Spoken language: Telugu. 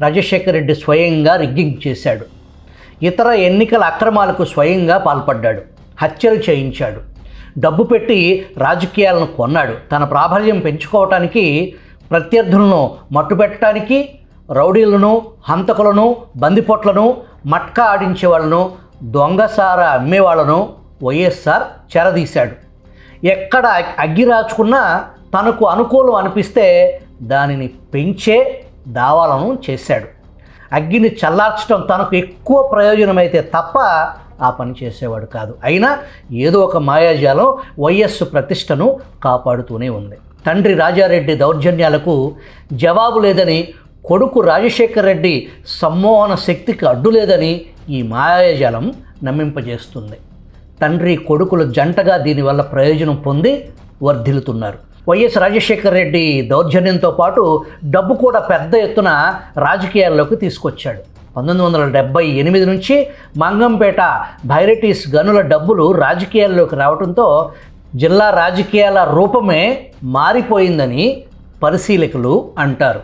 రాజశేఖర రెడ్డి స్వయంగా రిగ్గింగ్ చేశాడు. ఇతర ఎన్నికల అక్రమాలకు స్వయంగా పాల్పడ్డాడు. హత్యలు చేయించాడు. డబ్బు పెట్టి రాజకీయాలను కొన్నాడు. తన ప్రాబల్యం పెంచుకోవటానికి, ప్రత్యర్థులను మట్టుపెట్టడానికి రౌడీలను, హంతకులను, బందిపోట్లను, మట్కా ఆడించే వాళ్ళను, దొంగసార అమ్మేవాళ్లను వైఎస్ఆర్ చెరదీశాడు. ఎక్కడ అగ్గి రాచుకున్నా తనకు అనుకూలం అనిపిస్తే దానిని పెంచే దావాలను చేశాడు. అగ్గిని చల్లార్చడం తనకు ఎక్కువ ప్రయోజనమైతే తప్ప ఆ పని చేసేవాడు కాదు. అయినా ఏదో ఒక మాయాజాలం వైఎస్ ప్రతిష్టను కాపాడుతూనే ఉంది. తండ్రి రాజారెడ్డి దౌర్జన్యాలకు జవాబు లేదని, కొడుకు రాజశేఖర రెడ్డి సమ్మోహన శక్తికి అడ్డు లేదని ఈ మాయాజాలం నమ్మింపజేస్తుంది. తండ్రి కొడుకుల జంటగా దీనివల్ల ప్రయోజనం పొంది వర్ధిల్లుతున్నారు. వైఎస్ రాజశేఖర రెడ్డి దౌర్జన్యంతో పాటు డబ్బు కూడా పెద్ద ఎత్తున రాజకీయాల్లోకి తీసుకొచ్చాడు. 1978 నుంచి మంగంపేట భైరటీస్ గనుల డబ్బులు రాజకీయాల్లోకి రావడంతో జిల్లా రాజకీయాల రూపమే మారిపోయిందని పరిశీలకులు అంటారు.